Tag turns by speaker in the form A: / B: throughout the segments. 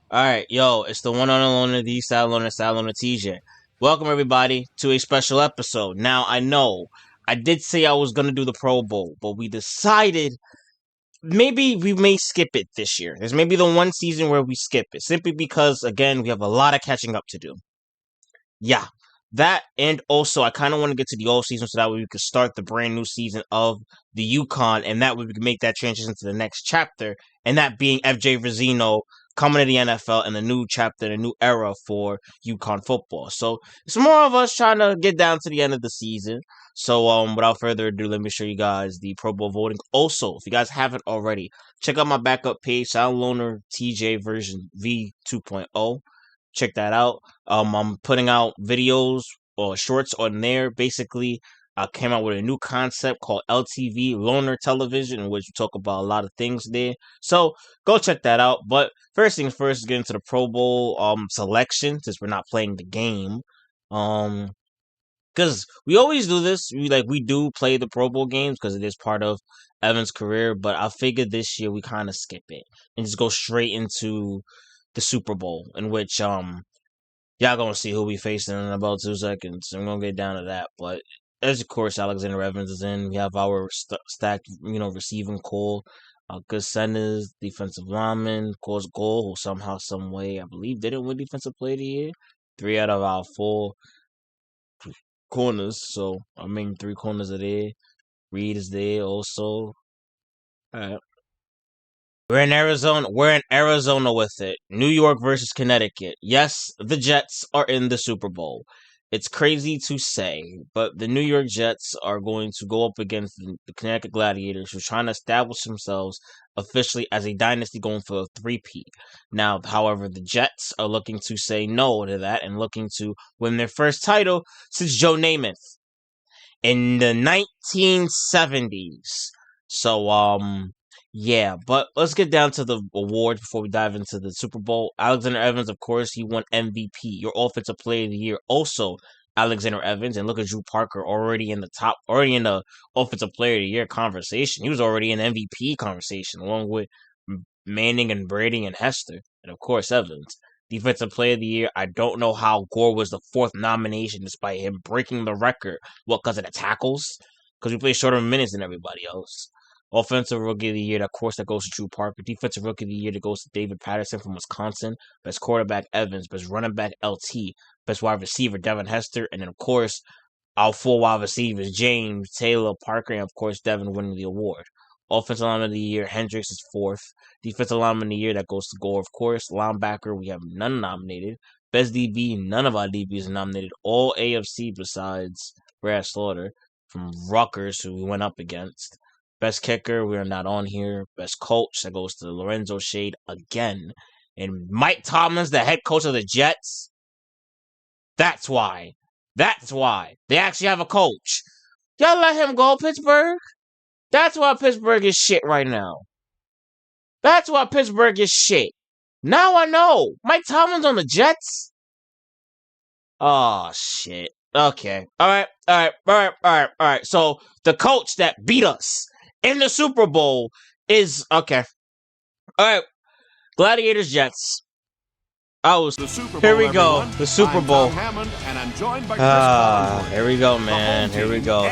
A: Alright, yo, it's the one on the loner, the Salona TJ. Welcome everybody to a special episode. Now, I know I did say I was gonna do the Pro Bowl, but we decided maybe we may skip it this year. There's maybe the one season where we skip it, simply because, again, we have a lot of catching up to do. Yeah, that, and also I kind of want to get to the off season so that way we could start the brand new season of the Yukon, and that way we can make that transition to the next chapter, and that being FJ Rizino coming to the NFL and the new chapter, the new era for Yukon football. So it's more of us trying to get down to the end of the season. So without further ado, let me show you guys the Pro Bowl voting. Also, if you guys haven't already, check out my backup page, Sound Loner TJ version V 2.0. Check that out. I'm putting out videos or shorts on there. Basically, I came out with a new concept called LTV, Loner Television, in which we talk about a lot of things there. So go check that out. But first things first, get into the Pro Bowl selection, since we're not playing the game. Because we always do this. We do play the Pro Bowl games because it is part of Evan's career. But I figured this year we kind of skip it and just go straight into the Super Bowl, in which y'all gonna see who we facing in about 2 seconds. I'm gonna get down to that, but as of course Alexander Evans is in. We have our stacked, receiving core. Good centers, defensive lineman, of course goal, who somehow, some way, I believe, didn't win defensive player of the year. 3 out of our 4 corners, so I mean 3 corners are there. Reed is there also. Alright. We're in Arizona. We're in Arizona with it. New York versus Connecticut. Yes, the Jets are in the Super Bowl. It's crazy to say, but the New York Jets are going to go up against the Connecticut Gladiators, who are trying to establish themselves officially as a dynasty, going for a three-peat. Now, however, the Jets are looking to say no to that and looking to win their first title since Joe Namath in the 1970s. So, yeah, but let's get down to the awards before we dive into the Super Bowl. Alexander Evans, of course, he won MVP, your Offensive Player of the Year. Also, Alexander Evans, and look at Drew Parker already in the Offensive Player of the Year conversation. He was already in the MVP conversation, along with Manning and Brady and Hester, and of course Evans. Defensive Player of the Year, I don't know how Gore was the 4th nomination despite him breaking the record. What, because of the tackles? Because we play shorter minutes than everybody else. Offensive Rookie of the Year, of course, that goes to Drew Parker. Defensive Rookie of the Year, that goes to David Patterson from Wisconsin. Best quarterback, Evans. Best running back, LT. Best wide receiver, Devin Hester. And then, of course, our 4 wide receivers, James, Taylor, Parker, and, of course, Devin winning the award. Offensive lineman of the year, Hendricks is 4th. Defensive lineman of the year, that goes to Gore, of course. Linebacker, we have none nominated. Best DB, none of our DBs are nominated. All AFC besides Brad Slaughter from Rutgers, who we went up against. Best kicker, we are not on here. Best coach, that goes to Lorenzo Shade again. And Mike Tomlin's the head coach of the Jets. That's why. That's why. They actually have a coach. Y'all let him go, Pittsburgh? That's why Pittsburgh is shit right now. That's why Pittsburgh is shit. Now I know. Mike Tomlin's on the Jets? Oh, shit. Okay. Alright. So, the coach that beat us in the Super Bowl is... Okay. Alright. Gladiators, Jets. Here we go. The Super Bowl. Here we go, man. Here we go.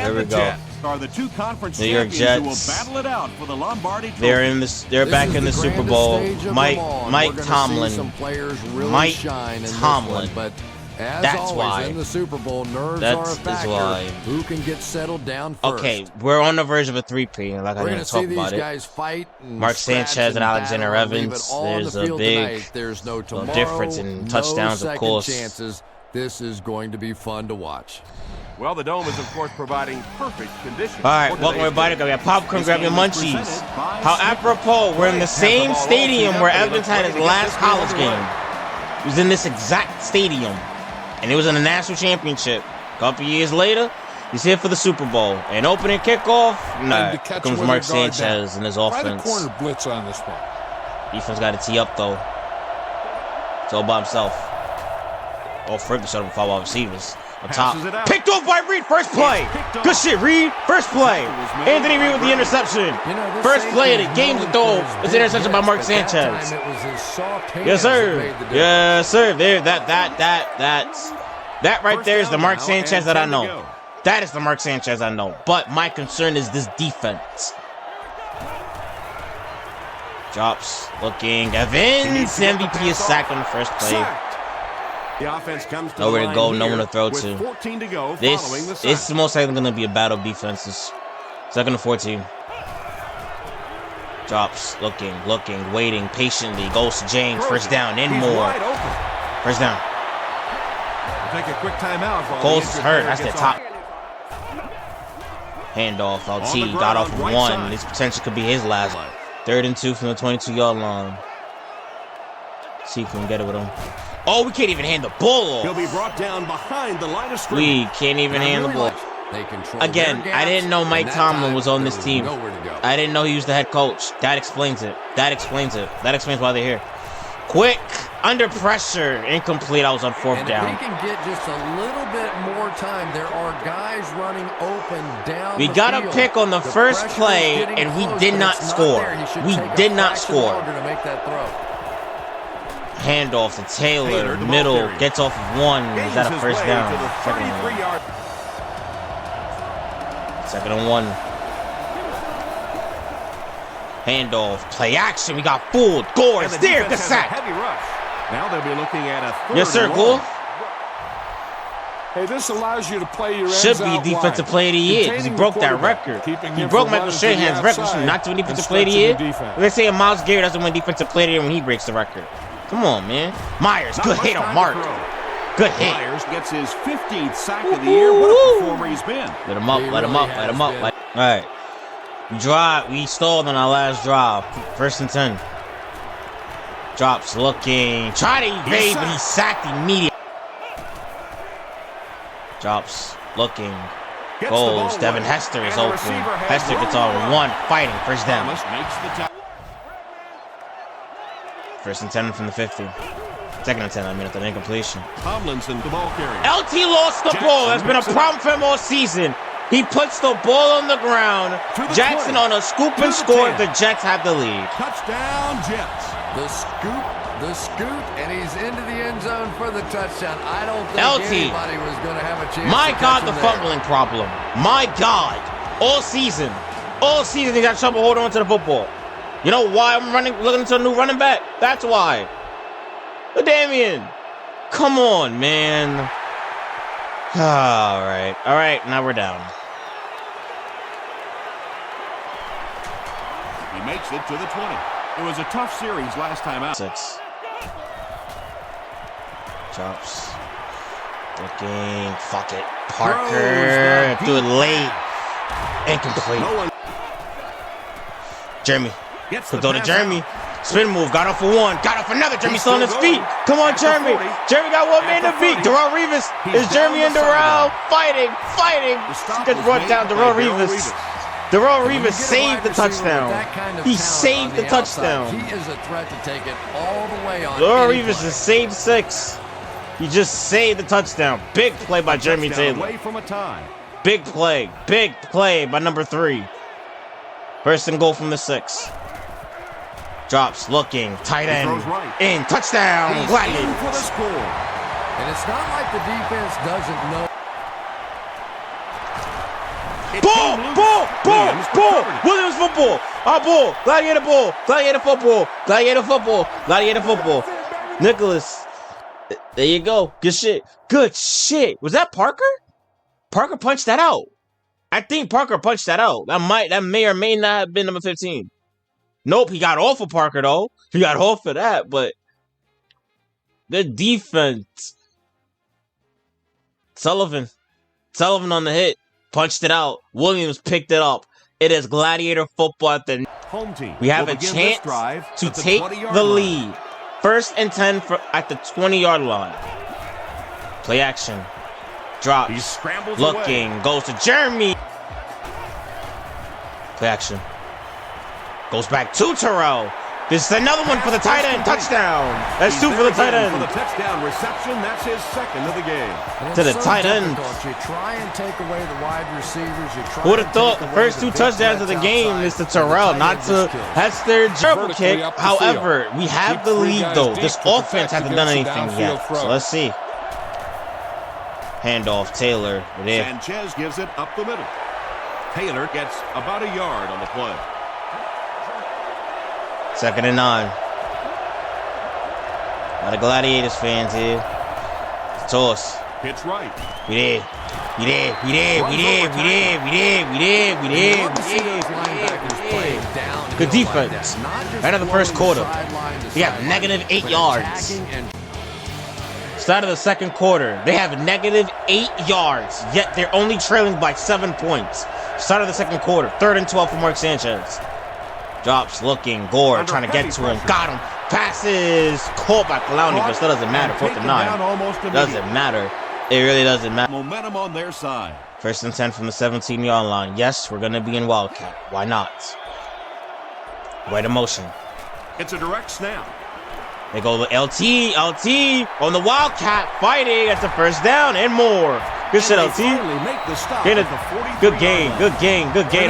B: Are the 2 conference
A: New York
B: champions
A: Jets.
B: who will battle it out for the Lombardi Trophy.
A: They're back in the Super Bowl. Mike Tomlin. Mike Tomlin.
C: But as
A: That's
C: always
A: why.
C: in the Super Bowl, nerves
A: That's
C: are a factor.
A: why.
C: Who can get settled down first?
A: Okay, we're on the verge of a 3-peat, like I
C: We're
A: didn't
C: see
A: talk
C: these
A: about it.
C: guys fight and
A: Mark
C: scratch
A: Sanchez and Alexander
C: battle and leave
A: Evans.
C: it all on
A: There's
C: the
A: a
C: field
A: big
C: tonight. There's no tomorrow,
A: difference in
C: no
A: touchdowns, of
C: second
A: course.
C: chances. This is going to be fun to watch.
B: Well, the Dome is, of course, providing perfect conditions.
A: All right, welcome everybody. Grab your popcorn, grab your munchies. How apropos, we're in the same stadium where Evans had his last college game. He was in this exact stadium, and it was in the national championship. A couple years later, he's here for the Super Bowl. And opening kickoff, here comes Mark Sanchez and his offense.
D: Try the corner blitz on this one.
A: Defense got to tee up, though. It's all by himself. Oh, Frick showed him 5 wide receivers. On top.
B: Passes it out.
A: Picked off by Reed. First play.
B: Picked off.
A: Good shit, Reed. First play. Anthony Reed with the interception. First play of the game to throw. It's an interception by Mark Sanchez. Yes, sir. Yes, sir. There, that right there is the Mark Sanchez that I know. That is the Mark Sanchez I know. But my concern is this defense. Drops, looking. Evans, MVP is sacked on the first play.
B: The offense comes to
A: Nowhere to go, no one to throw
B: with
A: to.
B: 14 to go
A: This
B: following the sack.
A: is most likely going to be a battle of defenses. 2nd and 14. Drops, looking, waiting patiently. Goes to James. First down, and
B: He's
A: more.
B: wide open.
A: First down.
B: We'll take a quick timeout. while
A: Cole's
B: the injured
A: hurt.
B: player
A: That's the
B: gets
A: top.
B: off.
A: Handoff.
B: On the
A: LT got
B: ground,
A: off of
B: right
A: 1.
B: side.
A: This potentially could be his last. 3rd and 2 from the 22-yard line. See if we can get it with him. Oh, we can't even hand the ball
B: He'll
A: off.
B: be brought down behind the line of scrimmage.
A: We can't even hand the ball. Again, I didn't know Mike Tomlin was on this team. I didn't know he was the head coach. That explains it. That explains it. That explains why they're here. Quick, under pressure, incomplete. I was on 4th
C: And
A: down.
C: if he can get just a little bit more time, there are guys running open down
A: We
C: the
A: got a
C: field.
A: pick on the first
C: pressure is
A: play,
C: getting
A: and we
C: close,
A: did
C: but
A: not
C: it's
A: score.
C: there. He should
A: We
C: take a
A: did not
C: fraction
A: score.
C: longer to make that throw.
A: Handoff to Taylor,
B: Taylor, the ball
A: middle,
B: carrier.
A: gets off of 1. Is that a
B: Gains
A: first
B: his way
A: down?
B: to the 33-yard.
A: 2nd and 1. Handoff, play action. We got fooled. Gores,
B: And the
A: there, the
B: defense has a
A: sack.
B: heavy rush. Now they'll be looking at a 3rd
A: Yes, sir,
B: and
A: Gore.
B: 1.
D: Hey, this allows you to play your
A: Should
D: ends
A: be
D: out
A: defensive
D: wide.
A: player of the year because he
D: Containing
A: broke
D: the
A: that
D: quarterback,
A: record.
D: keeping
A: He
D: him
A: broke
D: from
A: Michael
D: running to the
A: Strahan's record,
D: outside
A: not to win
D: and
A: defensive player of the
D: stretching
A: year.
D: the defense.
A: Let's say Miles Garrett doesn't win defensive player of the year when he breaks the record. Come on, man. Myers,
B: Not
A: good
B: much
A: hit on
B: time
A: Mark.
B: to throw.
A: Good hit.
B: Myers gets his 15th sack of the year. What a performer he's been.
A: Let him up,
C: He
A: let him
C: really
A: up, let him
C: has
A: up.
C: been.
A: All right. We stalled on our last drive. 1st and 10. Drops, looking. Try to evade, but he's sacked immediately. Drops, looking.
B: Gets the ball
A: Goes. Devin
B: away.
A: Hester is
B: And the
A: open.
B: receiver has
A: Hester gets
B: room to
A: on
B: run.
A: 1. Fighting. First down.
B: Thomas makes the tackle.
A: 1st and 10 from the 50. 2nd and 10, I mean, at the incompletion.
B: Tomlinson, the ball carrier.
A: LT lost the ball. That's been a problem for him all season. He puts the ball on the ground.
B: To the
A: Jackson
B: 20.
A: on a scoop
B: To
A: and
B: the
A: score.
B: 10.
A: The Jets have the lead.
B: Touchdown, Jets.
C: The scoot, and he's into the end zone for the touchdown. I don't think
A: LT.
C: anybody was going to have a chance
A: My
C: to
A: God,
C: catch
A: the
C: him there.
A: fumbling problem. My God. All season he got trouble holding on to the football. You know why I'm looking to a new running back? That's why. But Damian, come on, man. All right, now we're down.
B: He makes it to the 20. It was a tough series last time out.
A: 6. Drops. Looking. Fuck it. Parker.
B: Throws
A: Do it
B: the
A: late. Incomplete.
B: No one
A: Jeremy.
B: gets
A: Could
B: the
A: go to
B: pass
A: Jeremy.
B: out.
A: Spin move. Got off for 1. Got off another. Jeremy
B: He's
A: still on his
B: still
A: feet.
B: going.
A: Come on,
B: At the
A: Jeremy.
B: 40.
A: Jeremy got one man
B: At
A: to
B: the
A: beat.
B: 30.
A: Darrell Revis.
B: He's
A: Is Jeremy
B: down
A: and
B: the
A: Darrell
B: sideline.
A: fighting?
B: The stop
A: Gets
B: was
A: brought
B: made
A: down.
B: by
A: Darrell
B: Darrell
A: Revis. Darrell Revis saved the touchdown. He saved the touchdown.
C: He is a threat to take it all the way on.
A: Darrell
C: any
A: Revis
C: play.
A: has saved 6. He just saved the touchdown. Big play by Jeremy
B: Touchdown
A: Taylor.
B: away from a tie.
A: Big play by number 3. 1st and goal from the 6. Drops, looking, tight end,
B: throws right.
A: in, touchdown,
B: He's
A: Gladiators.
B: in for the score.
C: And it's not like the defense doesn't know.
B: It
A: Ball,
B: came loose.
A: ball,
B: Williams
A: ball.
B: recovered it.
A: Williams football. Our ball. Gladiator ball. Gladiator football. Gladiator football. Gladiator football. Nicholas. There you go. Good shit. Good shit. Was that Parker? Parker punched that out. I think Parker punched that out. That may or may not have been number 15. Nope, he got off of Parker though. He got off of that, but good defense. Sullivan on the hit. Punched it out. Williams picked it up. It is Gladiator football at the...
B: Home team.
A: We have
B: will
A: a
B: begin
A: chance
B: this drive
A: to
B: at the
A: take
B: 20-yard
A: the
B: line.
A: lead. 1st and 10 at the 20-yard line. Play action. Drops.
B: He scrambles
A: Looking.
B: away.
A: Goes to Jeremy. Play action. Goes back to Terrell. This is another one for the tight end. Touchdown. That's 2 for the tight end.
B: For the touchdown reception, that's his second of the game.
A: To the tight end.
C: You try and take away the wide receivers.
A: Who would have thought the first 2 touchdowns of the game is to Terrell, not to Hester dribble kick. However, we have the lead though. This offense hasn't done anything yet. So let's see. Handoff, Taylor.
B: Sanchez gives it up the middle. Taylor gets about a yard on the play.
A: 2nd and 9. Lot of Gladiators fans here. Toss.
B: Hits right.
A: We did. Good defense. End of the first quarter. We have -8 yards. Start of the second quarter. They have -8 yards, yet they're only trailing by 7 points. Start of the second quarter. 3rd and 12 for Mark Sanchez. Drops, looking, Gore trying to get to him. Got him. Passes. Caught by Clowney, but still doesn't matter. 4th and 9. Doesn't matter. It really doesn't matter.
B: Momentum on their side.
A: 1st and 10 from the 17-yard line. Yes, we're going to be in Wildcat. Why not? Right of motion.
B: It's a direct snap.
A: They go to LT on the Wildcat fighting. That's a first down and more. Good shit, LT. Good game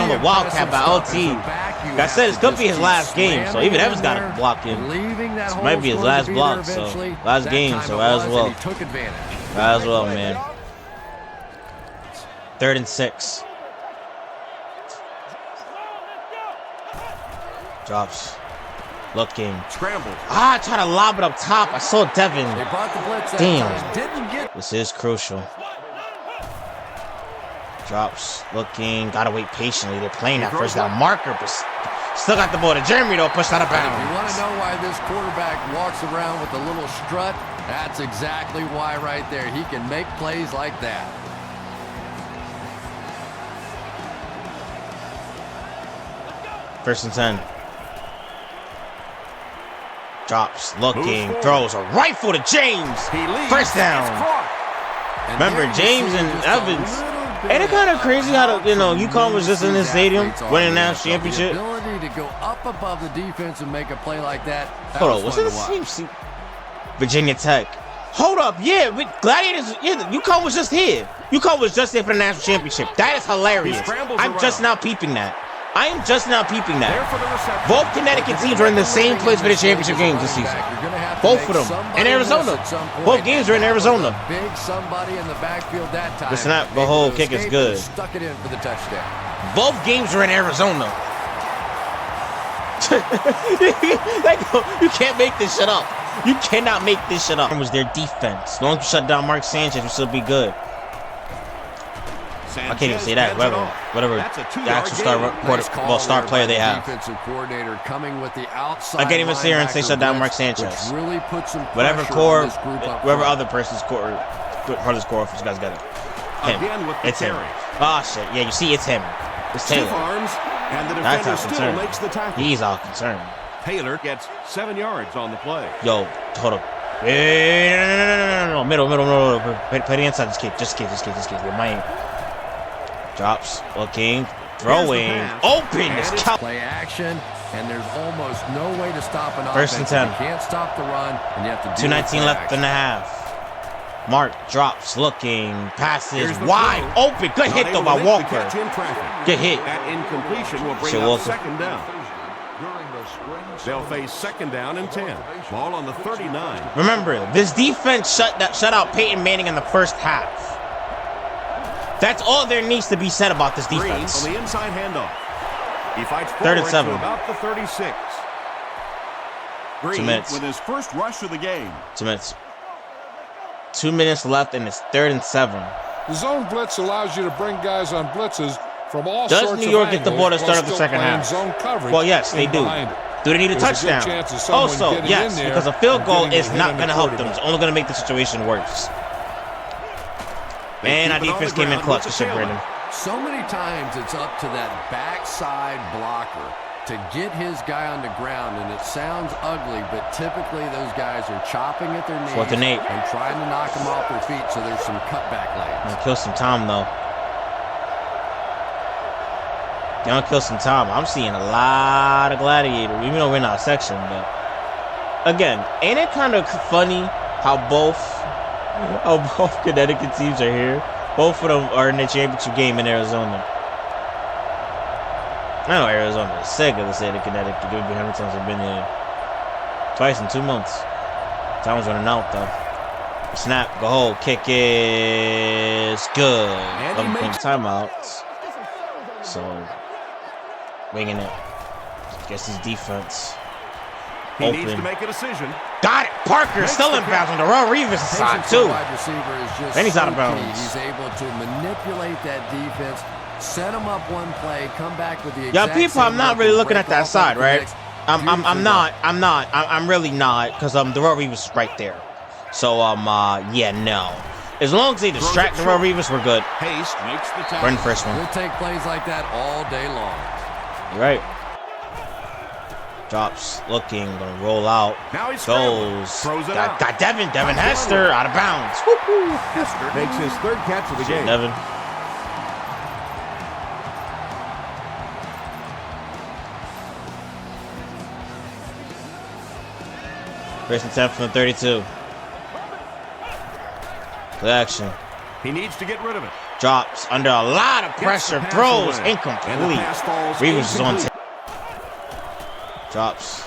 A: on the Wildcat by LT. Like I said, it's gonna be his last game, so even Evans got to block him. This might be his last block, so last game, so as well. As well, man. 3rd and 6. Drops. Looking.
B: Scramble.
A: I tried to lob it up top. I saw Devin.
C: They brought the blitz that
A: Damn.
C: time. Didn't get.
A: This is crucial. Drops. Looking. Gotta wait patiently. They're playing that first down marker, but still got the ball to Jeremy, though. Pushed out of bounds.
C: You want to know why this quarterback walks around with a little strut? That's exactly why right there. He can make plays like that.
A: First and 10. Drops, looking, throws a rifle to James. First down. Remember, James and Evans. Ain't it kind of crazy how UConn was just in this stadium winning a national championship?
C: The ability to go up above the defense and make a play like that.
A: Hold on, was it the same seat? Virginia Tech. Hold up, yeah, Gladiators. Yeah, UConn was just here. UConn was just here for the national championship. That is hilarious. I'm just now peeping that. I am just now peeping that. Both Connecticut teams are in the same place for the championship games this season. Both of them. In Arizona. Both games are in Arizona.
C: Big somebody in the backfield that time.
A: The snap, the whole kick is good.
C: Stuck it in for the touchdown.
A: Both games are in Arizona. You can't make this shit up. You cannot make this shit up. It was their defense. As long as you shut down Mark Sanchez, you still be good. I can't even say that. Whatever the actual star player they have.
C: Defensive coordinator coming with the outside.
A: I can't even sit here and say shut down Mark Sanchez.
C: Really puts some
A: whatever core, whoever other person's core, part of this core, you guys got it. Him. It's him. Oh shit. Yeah, you see, it's him. It's Taylor. That's how concerned. He's all concerned.
B: Taylor gets 7 yards on the play.
A: Yo, hold up. No. Middle. Play the inside. Just kid. With my drops, looking, throwing, open.
C: Play action, and there's almost no way to stop an
A: First and 10.
C: You can't stop the run, and you have to do
A: 2:19 left in the half. Mark drops, looking, passes wide open. Good hit though by Walker. Good hit.
B: That incompletion will bring up second down. They'll face second down and 10. Ball on the 39.
A: Remember, this defense shut out Peyton Manning in the first half. That's all there needs to be said about this defense.
B: Green on the inside handoff. He fights
A: 3rd and 7.
B: To about the 36. Green
A: 2 minutes.
B: with his first rush of the game.
A: 2 minutes. 2 minutes left, and it's 3rd and 7.
D: The zone blitz allows you to bring guys on blitzes from all
A: Does
D: sorts
A: New York
D: of
A: get the ball to start up the second half? Well, yes, they do. Do they need a touchdown? Also, yes, because a field goal is not going to help them. It's only going to make the situation worse. And our defense came in clutch. Good shit, Brandon.
C: So many times it's up to that backside blocker to get his guy on the ground, and it sounds ugly, but typically those guys are chopping at their knees
A: 4th and 8.
C: and trying to knock them off their feet, so there's some cutback lanes.
A: Kill some time, though. Gonna kill some time. I'm seeing a lot of gladiators, even though we're not a section. But again, ain't it kind of funny how both Connecticut teams are here? Both of them are in the championship game in Arizona. I know Arizona is sick of the state of Connecticut. Give me how many times I've been here. Twice in 2 months. Time's running out though. Snap, go hold, kick is good. Love playing timeouts. So winging it. Guess his defense.
B: He
A: Open.
B: needs to make a decision.
A: Got it. Parker still in bounds on the Darrelle Revis side too. Then he's out of bounds.
C: He's able to manipulate that defense, set him up one play, come back with the exact
A: people, I'm not really looking at that side, right? I'm really not, because Darrelle Revis is right there. So yeah, no. As long as they distract Darrelle Revis, we're good.
B: Haste makes the tackle.
A: We're in the first one.
C: We'll take plays like that all day long.
A: You're right. Drops, looking, gonna roll out.
B: Now he's
A: goes.
B: Throws it
A: got
B: out.
A: Devin Hester out of bounds. Woo-hoo.
B: Hester makes his 3rd catch of the game.
A: Devin. First and 10 from the 32. Good action.
B: He needs to get rid of it.
A: Drops under a lot of pressure. Throws incomplete. Revis is on tape. Drops.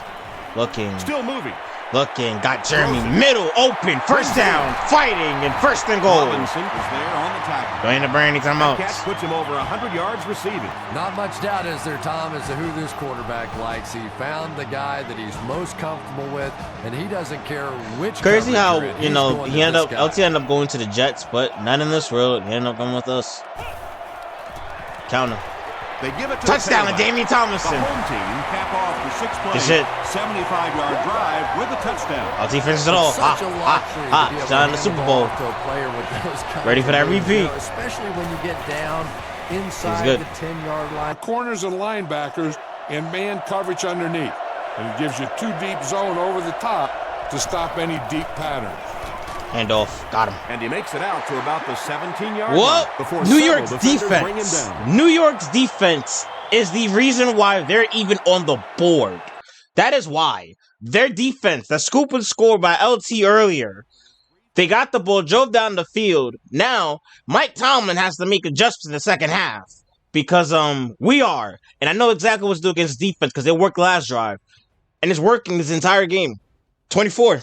A: Looking.
B: Still moving.
A: Looking. Got Jeremy middle open. First down. Fighting and first and goal.
B: Robinson is there on the tackle.
A: Going to burn any timeouts.
B: Catch puts him over 100 yards receiving.
C: Not much doubt is there, Tom, as to who this quarterback likes. He found the guy that he's most comfortable with, and he doesn't care which.
A: Crazy how,
C: you're in.
A: you know,
C: He's
A: he ended up,
C: going to this guy.
A: LT ended up going to the Jets, but not in this world. He ended up going with us. Counter.
B: They give it to
A: Touchdown to
B: the
A: Damian Tomlinson.
B: The home team cap off the 6-play,
A: Good shit.
B: 75-yard drive with a touchdown.
A: LT finishes it off.
C: Such a luxury to be able to
A: John, the
C: hand
A: Super
C: the
A: Bowl.
C: ball to a player with those kinds
A: Ready for that
C: of moves,
A: repeat.
C: especially when you get down inside
A: good.
C: the 10-yard line.
D: Corners and linebackers in man coverage underneath. And it gives you 2 deep zone over the top to stop any deep patterns.
A: Handoff. Got him.
B: And he makes it out to about the 17-yard
A: What?
B: line before
A: New
B: several
A: York's
B: defenders bring him
A: defense.
B: down.
A: New York's defense is the reason why they're even on the board. That is why. Their defense, the scoop and score by LT earlier. They got the ball, drove down the field. Now, Mike Tomlin has to make adjustments in the second half. Because we are. And I know exactly what to do against defense because it worked last drive. And it's working this entire game. 24.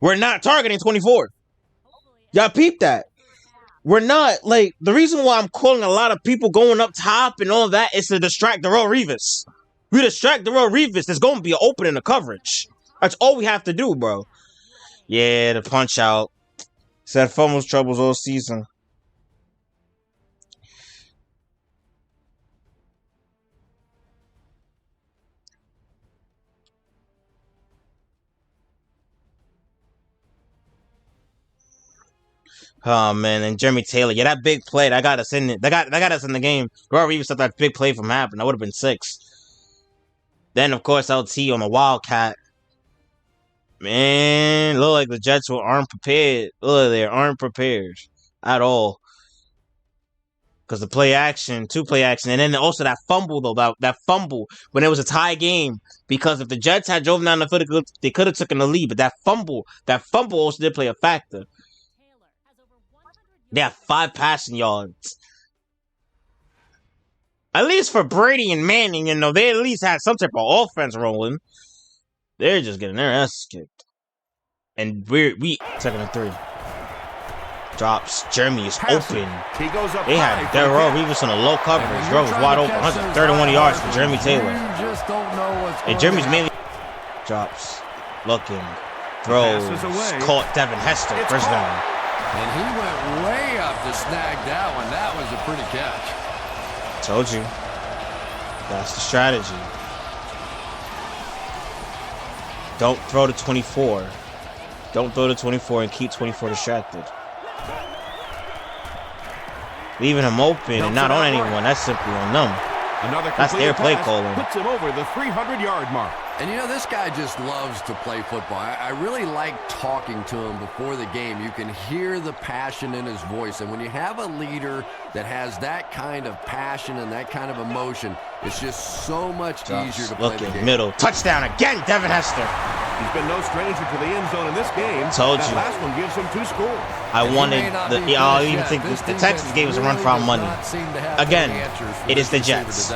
A: We're not targeting 24. Y'all peep that. We're not, like, the reason why I'm calling a lot of people going up top and all that is to distract Darrelle Revis. We distract Darrelle Revis, there's going to be an opening in the coverage. That's all we have to do, bro. Yeah, the punch out. Said fumbles troubles all season. Oh man, and Jeremy Taylor, yeah, that big play that got us in it. That got us in the game. Darrelle Revis thought that big play from happening. That would have been 6. Then of course LT on the Wildcat. Man, look like the Jets aren't prepared. Look, they aren't prepared at all. Because the play action, 2 play action, and then also that fumble though, that fumble when it was a tie game. Because if the Jets had driven down the field, they could have taken the lead. But that fumble also did play a factor. They have 5 passing yards. At least for Brady and Manning, you know, they at least had some type of offense rolling. They're just getting their ass kicked. And we 2nd and 3. Drops. Jeremy is open.
B: He goes up
A: they had Darrelle Revis on a low coverage. Row was wide open. 131 yards for Jeremy Taylor.
C: You just don't know what's going
A: And Jeremy's
C: on.
A: mainly drops. Looking. Throws. Caught Devin Hester. First down.
C: And he went way up to snag that one. That was a pretty catch.
A: Told you. That's the strategy. Don't throw to 24. Don't throw to 24 and keep 24 distracted. Leaving him open and not on anyone, that's simply on them.
B: Another
A: That's their play
B: pass
A: calling.
B: puts him over the 300-yard mark.
C: And you know, this guy just loves to play football. I really like talking to him before the game. You can hear the passion in his voice. And when you have a leader that has that kind of passion and that kind of emotion, it's just so much easier to play the game.
A: Middle. Touchdown again, Devin Hester.
B: He's been no stranger to the end zone in this game.
A: Told
B: that
A: you.
B: last one gives him 2 scores.
A: I wanted the. I even think the Texans game was a run for our money. Again, it is the Jets.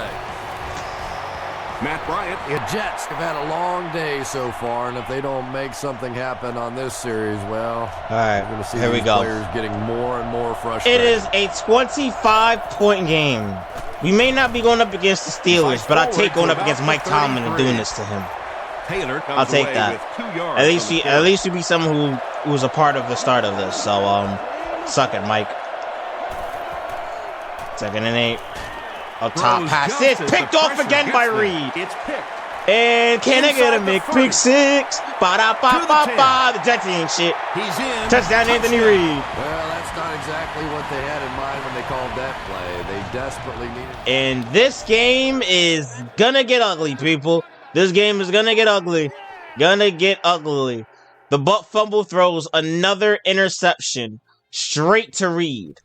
B: Matt Bryant.
C: The Jets have had a long day so far, and if they don't make something happen on this series, well,
A: all right,
C: we're going to see
A: here we
C: these
A: go.
C: players getting more and more frustrated.
A: It is a 25-point game. We may not be going up against the Steelers, but I'll take going up against Mike Tomlin and doing this to him.
B: Taylor comes
A: I'll take
B: away
A: that.
B: with 2 yards
A: At least you be someone who was a part of the start of this. So suck it, Mike. 2nd and 8. Up top, pass is picked off again by Reed.
B: It's picked.
A: And can I get a pick 6? Ba-da-ba-ba-ba. The Jets ain't shit.
B: He's in.
A: Touchdown, Anthony Reed.
C: Well, that's not exactly what they had in mind when they called that play. They desperately needed.
A: And this game is gonna get ugly, people. This game is gonna get ugly. Gonna get ugly. The butt fumble throws another interception straight to Reed.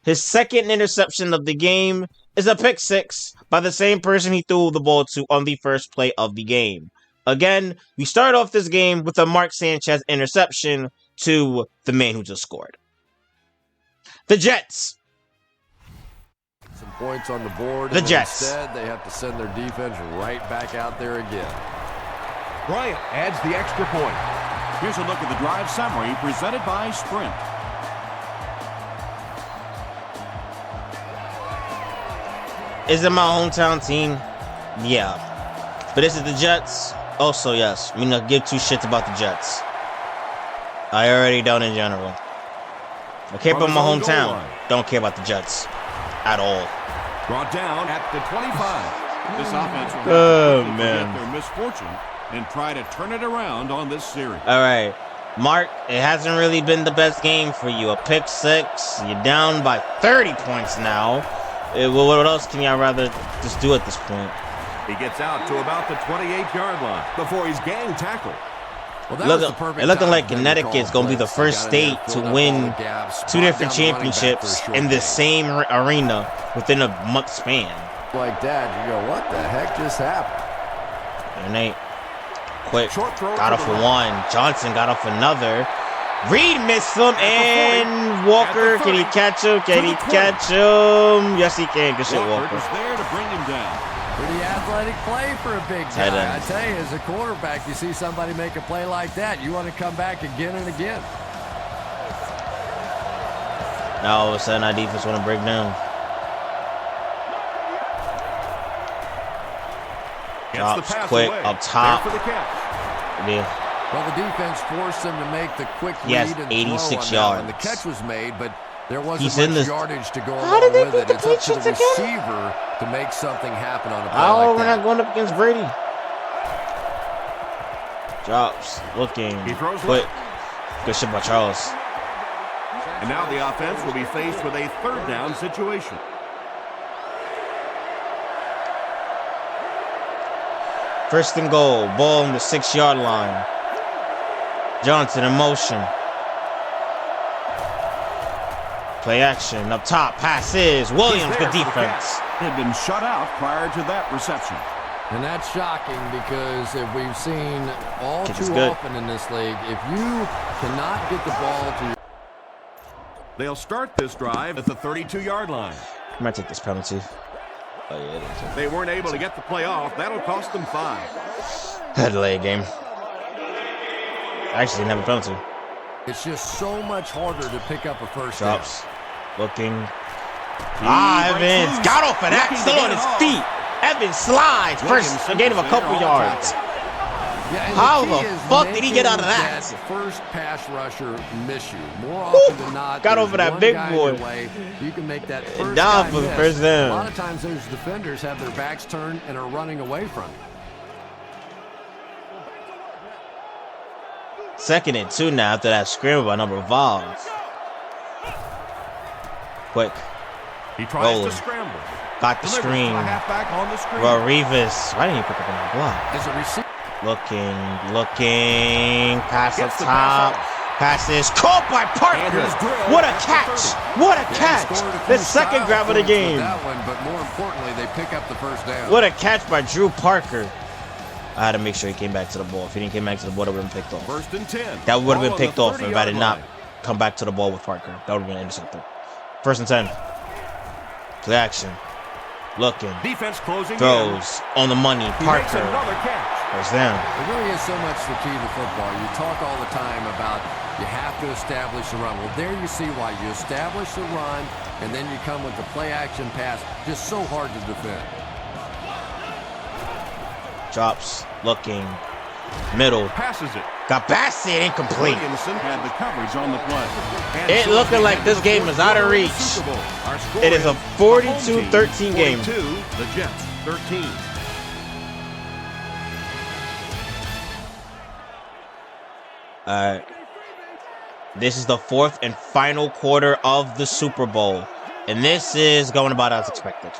A: His 2nd interception of the game is a pick 6 by the same person he threw the ball to on the first play of the game. Again, we start off this game with a Mark Sanchez interception to the man who just scored. The Jets.
C: Some points on the board.
A: The Jets.
C: Instead, they have to send their defense right back out there again.
B: Bryant adds the extra point.
E: Here's a look at the drive summary presented by Sprint.
A: Is it my hometown team? Yeah. But is it the Jets? Also, yes. I'm going to give 2 shits about the Jets. I already don't in general. I care about my hometown. Don't care about the Jets. At all.
B: Brought down at the 25.
E: This offense will forget their misfortune and try to turn it around on this series.
A: All right. Mark, it hasn't really been the best game for you. A pick 6. You're down by 30 points now. What else can y'all rather just do at this point?
B: He gets out to about the 28-yard line before he's gang tackled.
C: Well,
A: looking like Connecticut's going to be the first state to win 2 different championships in the same arena within a month span.
C: Like that, you go, what the heck just happened?
A: And they quick got off for 1. Johnson got off another. Reed missed him, and Walker, can he catch him? Can he catch him? Yes, he can. Good shit, Walker.
E: Walker there to bring him down.
C: Pretty athletic play for a big guy. I tell you, as a quarterback, you see somebody make a play like that, you want to come back again and again.
A: Now all of a sudden, our defense want to break down. Drops quick up top. Yeah.
C: Well, the defense forced him to make the quick
A: Yes,
C: read and
A: 86
C: throw on
A: yards.
C: that. And the catch was made, but there wasn't
A: He's in
C: much
A: the-
C: yardage to go
A: How
C: along
A: did they
C: with
A: beat
C: it.
A: the
C: It's up to the
A: Patriots again?
C: receiver to make something happen on a play
A: Oh,
C: like
A: we're
C: that.
A: not going up against Brady. Drops, looking,
B: He throws
A: quick.
B: left.
A: Good shit by Charles.
B: And now the offense will be faced with a 3rd down situation.
A: First and goal, ball on the 6-yard line. Johnson in motion. Play action up top. Pass is Williams. Good defense.
E: Had been shut out prior to that reception.
C: And that's shocking because if we've seen all
A: Kick is
C: too
A: good.
C: often in this league, if you cannot get the ball to your
B: They'll start this drive at the 32-yard line.
A: I might take this penalty. Oh yeah, it is.
B: They weren't able to get the play off. That'll cost them 5.
A: Had delay a game. Actually, didn't have a penalty.
C: it's just so much harder to pick up a first down.
A: Drops. Looking. Evans got off of that. Still on his feet. Evans slides. First, gain of a couple yards.
C: Yeah,
A: How
C: key
A: the
C: is
A: fuck did he get out of
C: making
A: that?
C: First pass rusher miss you. More often than not,
A: got
C: there's
A: over that
C: one
A: big
C: guy in
A: boy.
C: your way. You can make that first
A: down
C: guy
A: for the
C: miss.
A: first down.
C: A lot of times those defenders have their backs turned and are running away from you.
A: 2nd and 2 now after that scramble by number 5. Quick.
B: He tries
A: Rolling.
B: to scramble.
A: Got the
B: Delivers to
A: screen.
B: the halfback on the screen.
A: Rodriguez. Why didn't he pick up on that block?
C: As a receiver,
A: Looking. Pass up top. Pass is caught by Parker. What a catch. What a catch. The second grab of the game.
C: That one, but more importantly, they pick up the first down.
A: What a catch by Drew Parker. I had to make sure he came back to the ball. If he didn't come back to the ball, that would have been picked off.
B: First and 10.
A: That would have been picked off if I did not come back to the ball with Parker. That would have been intercepted. First and 10. Play action. Looking.
B: Defense closing
A: throws on the money. Parker. First down.
C: It really is so much the key to football. You talk all the time about you have to establish a run. Well, there you see why. You establish a run, and then you come with the play action pass. Just so hard to defend.
A: Drops. Looking. Middle.
B: Passes it.
A: Got Bassett incomplete.
E: Williamson had the coverage on the play.
A: It looking like this game is out of reach. It is a 42-13 game.
B: The Jets 13.
A: This is the fourth and final quarter of the Super Bowl. And this is going about as expected.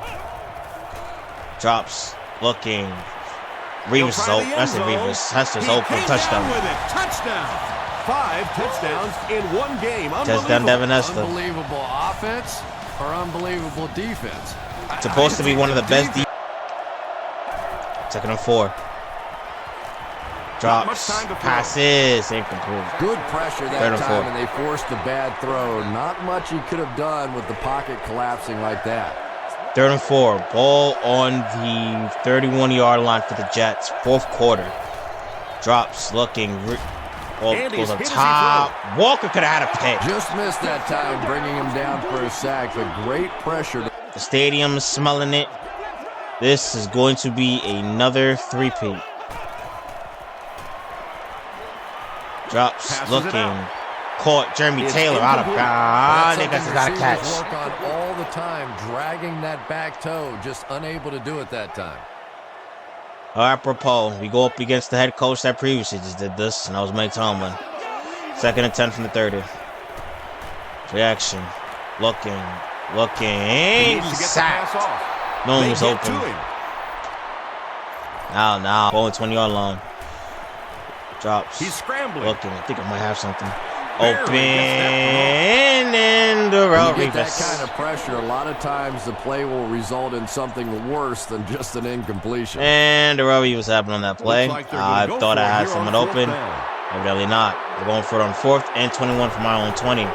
A: Drops. Looking. Reeves is open. That's a Reeves. That's just open. Touchdown.
B: Touchdown. 5 touchdowns in one game.
A: Touchdown, Devin Hester.
C: Unbelievable offense or unbelievable defense.
A: Supposed to be one of the best. Second and 4. Drops. Passes. Incomplete.
C: Good pressure that time, and they forced the bad throw. Not much he could have done with the pocket collapsing like that.
A: 3rd and 4. Ball on the 31-yard line for the Jets. Fourth quarter. Drops. Looking. Goes up top. Walker could have had a pick.
C: Just missed that time, bringing him down for a sack, but great pressure.
A: The stadium is smelling it. This is going to be another three-peat. Drops. Looking. Caught Jeremy Taylor out of bounds. I think that's got a catch.
C: Work on all the time, dragging that back toe, just unable to do it that time.
A: Apropos, we go up against the head coach that previously just did this, and that was Mike Tomlin. 2nd and 10 from the 30. Reaction. Looking. He's sacked. No one was open. Now, ball on 20-yard line. Drops.
B: He's scrambling.
A: Looking. I think I might have something. Open and the route.
C: When you get that kind of pressure, a lot of times the play will result in something worse than just an incompletion.
A: And the route was happening on that play. I thought I had someone open. Evidently not. We're going for it on 4th and 21 from our own 20.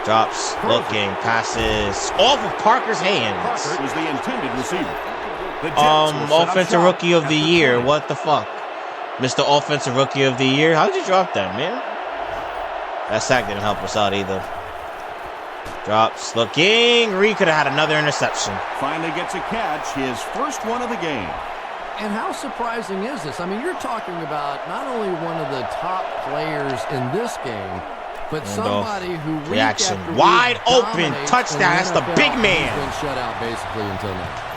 A: Drops. Looking. Passes. Off of Parker's hands.
E: Parker was the intended receiver.
A: Offensive Rookie of the Year. What the fuck? Mr. Offensive Rookie of the Year. How did you drop that, man? That sack didn't help us out either. Drops. Looking. Reed could have had another interception.
E: Finally gets a catch. His first one of the game.
C: And how surprising is this? I mean, you're talking about not only one of the top players in this game, but somebody who
A: reaction wide open touchdown. That's the big man.
C: He's been shut out basically until now.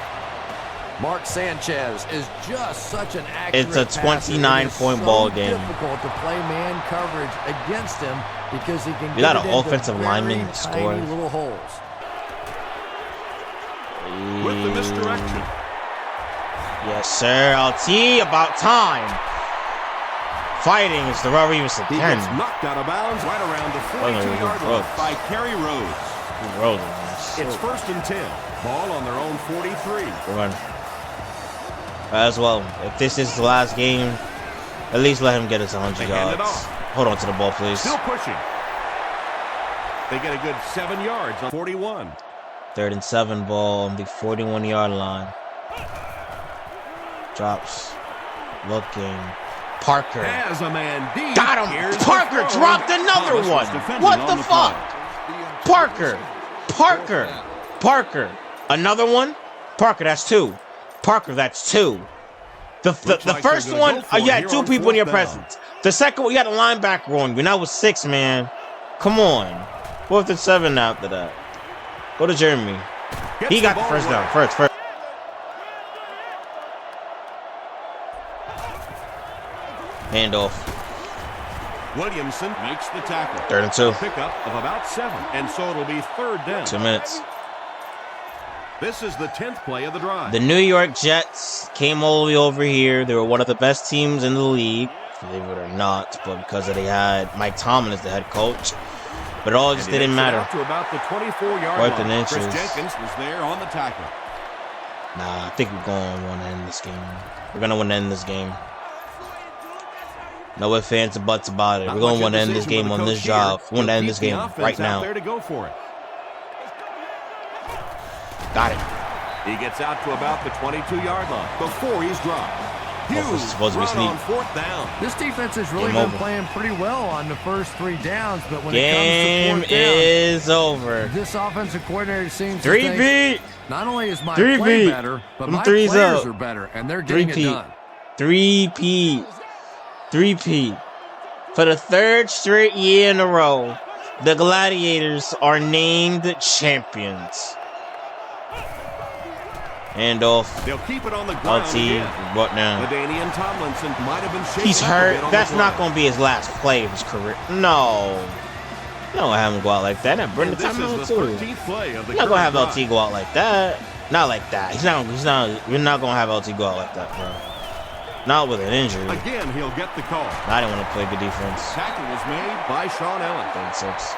C: Mark Sanchez is just such an accurate
A: It's a 29-point ball game.
C: It's difficult to play man coverage against him because he can
A: You got
C: get
A: an
C: into
A: offensive lineman scoring.
C: tiny little holes.
B: With the misdirection.
A: Yes, sir. LT, about time. Fighting is the Robbie was
B: He
A: again.
B: gets knocked out of bounds right around the 42-yard line by Kerry Rhodes. It's 1st and 10. Ball on their own 43.
A: Run. As well, if this is the last game, at least let him get his 100 yards. Hold on to the ball, please.
B: Still pushing. They get a good 7 yards on 41.
A: 3rd and 7 ball on the 41-yard line. Drops. Looking. Parker.
B: Has a man deep.
A: Got him. Parker dropped another one. What the fuck? Parker. Another one? Parker, that's 2. Parker, that's 2. The first one, you had 2 people in your presence. The second one, you had a linebacker on you, and that was 6, man. Come on. 4th and 7 after that. Go to Jeremy. He got the first down. First. Handoff.
B: Williamson
E: Makes the tackle.
A: 3rd and 2.
B: pickup of about 7, and so it'll be 3rd down.
A: 2 minutes.
B: This is the 10th play of the drive.
A: The New York Jets came all the way over here. They were one of the best teams in the league, believe it or not, but because they had Mike Tomlin as the head coach. But it all just didn't matter.
B: Out to about the 24-yard
A: Fourth
B: line.
A: and inches.
E: Chris Jenkins was there on the tackle.
A: Nah, I think we're going to want to end this game. We're going to want to end this game. No ifs, ands, or buts about it. We're going to want to end this game on this drive. We want to end this game right now.
B: There to go for it.
A: Got it.
B: He gets out to about the 22-yard line before he's dropped.
A: Huge supposed to be
B: run
A: sleep.
B: on 4th down.
C: This defense has really
A: Game
C: been
A: over.
C: playing pretty well on the first 3 downs, but when it
A: Game
C: comes to 4th down,
A: is over.
C: this offensive coordinator seems to think,
A: 3-peat.
C: not only is my
A: 3-peat.
C: play better, but
A: Them
C: my
A: threes
C: players
A: up.
C: are better, and they're getting it
A: 3-peat.
C: done.
A: 3-peat. 3-peat. For the 3rd straight year in a row, the Gladiators are named champions. Handoff.
B: They'll keep it on the ground
A: LT.
B: again.
A: What now?
B: LaDainian Tomlinson might have been shaken
A: He's
B: up a
A: hurt.
B: bit on
A: That's
B: the
A: not
B: play.
A: going to be his last play of his career. No. You don't have him go out like that. Not Brendan
B: And this
A: Tomlin
B: is the
A: too.
B: 13th play of the
A: You're not gonna have
B: current
A: LT go out like that. Not like that. He's not. You're not gonna have LT go out like that, bro. Not with an injury.
B: drive. Again, he'll get the call.
A: I didn't want to play good defense.
B: Tackle was made by Sean Allen.
A: 36.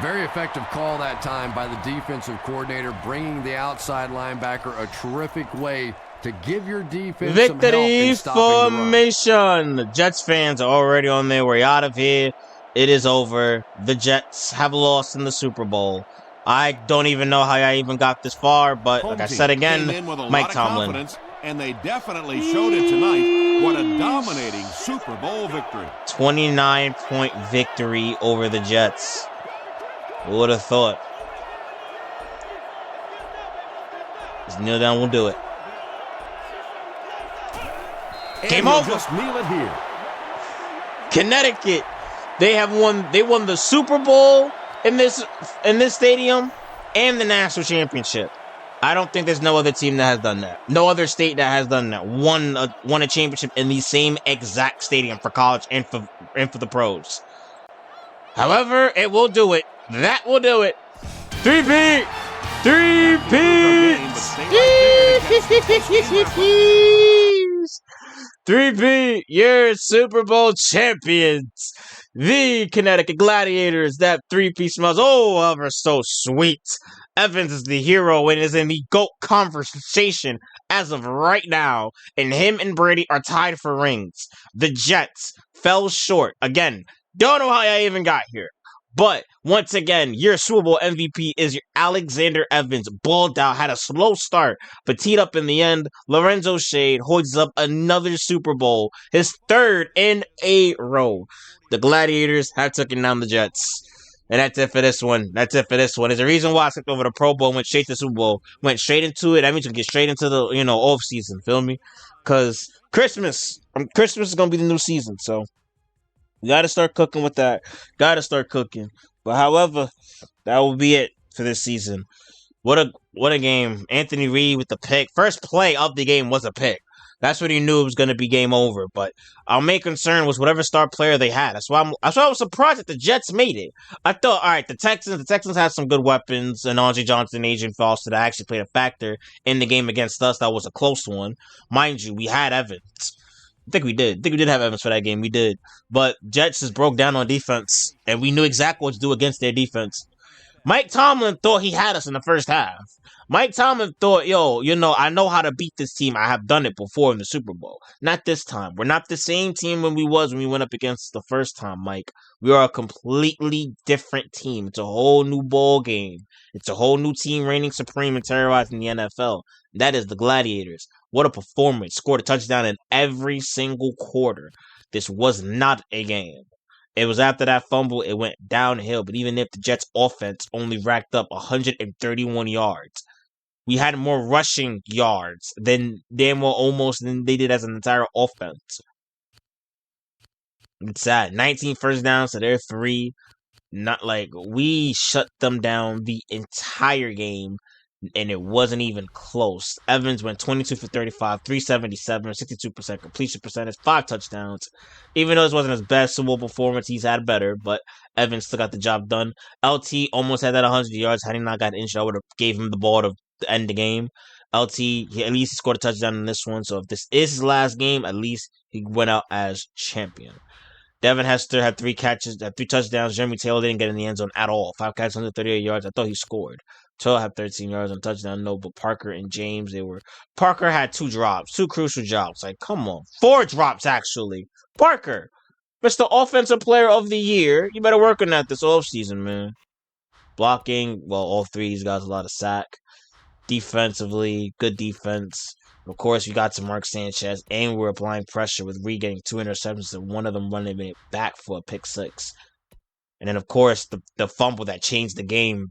C: Very effective call that time by the defensive coordinator, bringing the outside linebacker a terrific way to give your defense some help
A: Victory
C: in stopping the run.
A: formation. The Jets fans are already on their way out of here. It is over. The Jets have lost in the Super Bowl. I don't even know how I even got this far, but
E: Home
A: like I
E: team
A: said
E: came
A: again,
E: in with a
A: Mike
E: lot of
A: Tomlin.
E: confidence, and they definitely showed it tonight. What a dominating Super Bowl victory.
A: 29-point victory over the Jets. Who would have thought? Just kneel down, we'll do it.
B: And
A: Game
B: we'll
A: over.
B: Just kneel it here.
A: Connecticut, they won the Super Bowl in this stadium and the national championship. I don't think there's no other team that has done that. No other state that has done that. Won a championship in the same exact stadium for college and for the pros. However, it will do it. That will do it. 3-peat. 3-peat. 3-peat. You're Super Bowl champions. The Connecticut Gladiators. That 3-peat smells ever so sweet. Evans is the hero and is in the GOAT conversation as of right now. And him and Brady are tied for rings. The Jets fell short. Again, don't know how I even got here. But once again, your Super Bowl MVP is your Alexander Evans. Balled out, had a slow start, but teed up in the end. Lorenzo Shade hoists up another Super Bowl, his 3rd in a row. The Gladiators have taken down the Jets. And that's it for this one. There's a reason why I skipped over the Pro Bowl, went straight to Super Bowl, went straight into it. That means we can get straight into the off season. Feel me? Because Christmas is gonna be the new season. So we gotta start cooking with that. Gotta start cooking. But however, that will be it for this season. What a game. Anthony Reed with the pick. First play of the game was a pick. That's when he knew it was going to be game over. But our main concern was whatever star player they had. That's why I was surprised that the Jets made it. I thought, all right, the Texans had some good weapons, and Andre Johnson, Adrian Foster, that actually played a factor in the game against us. That was a close one. Mind you, we had Evans. I think we did have Evans for that game. We did. But Jets just broke down on defense, and we knew exactly what to do against their defense. Mike Tomlin thought he had us in the first half. Mike Tomlin thought, I know how to beat this team. I have done it before in the Super Bowl. Not this time. We're not the same team when we went up against the first time, Mike. We are a completely different team. It's a whole new ball game. It's a whole new team reigning supreme and terrorizing the NFL. That is the Gladiators. What a performance. Scored a touchdown in every single quarter. This was not a game. It was after that fumble, it went downhill. But even if the Jets' offense only racked up 131 yards, we had more rushing yards than they did as an entire offense. It's sad. 19 first downs to their 3. Not like we shut them down the entire game. and it wasn't even close. Evans went 22 for 35, 377, 62% completion percentage, 5 touchdowns. Even though this wasn't his best Super Bowl performance, he's had better, but Evans still got the job done. LT almost had that 100 yards. Had he not got injured, I would have gave him the ball to end the game. LT, he at least scored a touchdown in this one, so if this is his last game, at least he went out as champion. Devin Hester had 3 catches, had 3 touchdowns. Jeremy Taylor didn't get in the end zone at all. 5 catches, 138 yards. I thought he scored. Taylor had 13 yards on touchdown. No, but Parker and James, Parker had 2 drops, 2 crucial drops. Like, come on. 4 drops, actually. Parker, Mr. Offensive Player of the Year. You better work on that this offseason, man. Blocking, well, all 3 he's got a lot of sack. Defensively, good defense. Of course, we got to Mark Sanchez, and we're applying pressure with Reed getting 2 interceptions and one of them running it back for a pick 6. And then, of course, the fumble that changed the game.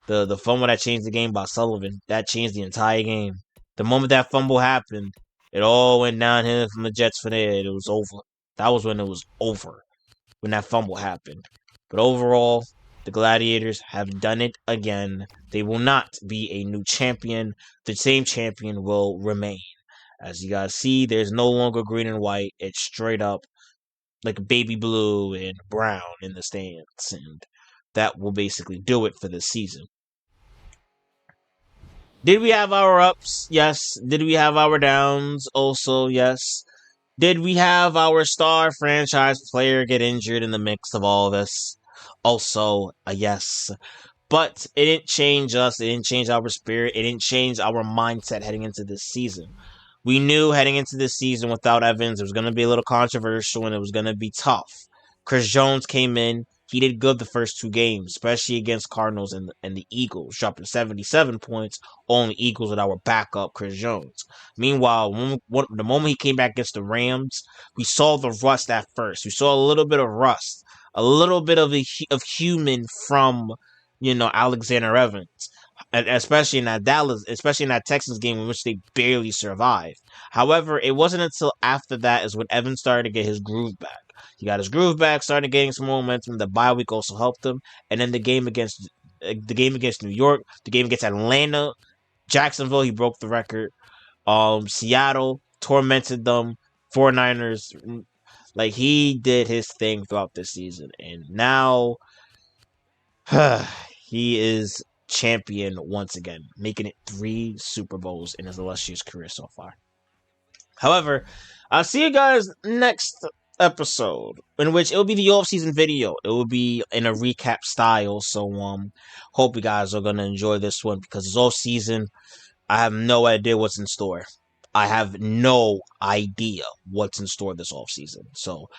A: The fumble that changed the game by Sullivan. That changed the entire game. The moment that fumble happened, it all went downhill from the Jets from there. It was over. That was when it was over. When that fumble happened. But overall, the Gladiators have done it again. They will not be a new champion. The same champion will remain. As you guys see, there's no longer green and white. It's straight up like baby blue and brown in the stands. And that will basically do it for this season. Did we have our ups? Yes. Did we have our downs? Also, yes. Did we have our star franchise player get injured in the mix of all this? Also, a yes. But it didn't change us. It didn't change our spirit. It didn't change our mindset heading into this season. We knew heading into this season without Evans, it was going to be a little controversial and it was going to be tough. Chris Jones came in. He did good the first 2 games, especially against Cardinals and the Eagles, dropping 77 points on the Eagles with our backup, Chris Jones. Meanwhile, the moment he came back against the Rams, we saw the rust at first. We saw a little bit of rust, a little bit of human from, Alexander Evans. And especially in that Texans game in which they barely survived. However, it wasn't until after that is when Evans started to get his groove back. He got his groove back, started getting some momentum. The bye week also helped him, and then the game against New York, the game against Atlanta, Jacksonville, he broke the record. Seattle tormented them. 49ers, like he did his thing throughout this season, and now he is champion once again, making it 3 Super Bowls in his illustrious career so far. However, I'll see you guys next episode, in which it'll be the off-season video. It will be in a recap style, so hope you guys are gonna enjoy this one because it's off-season. I have no idea what's in store. I have no idea what's in store this off-season. So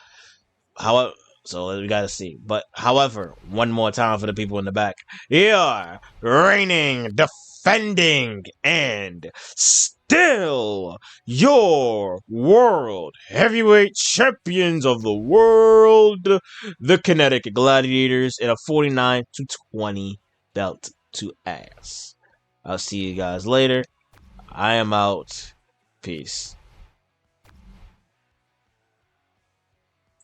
A: we gotta see. But however, one more time for the people in the back. Here, reigning, defending, and still your world heavyweight champions of the world, the Connecticut Gladiators, in a 49-20 belt to ass. I'll see you guys later. I am out. Peace.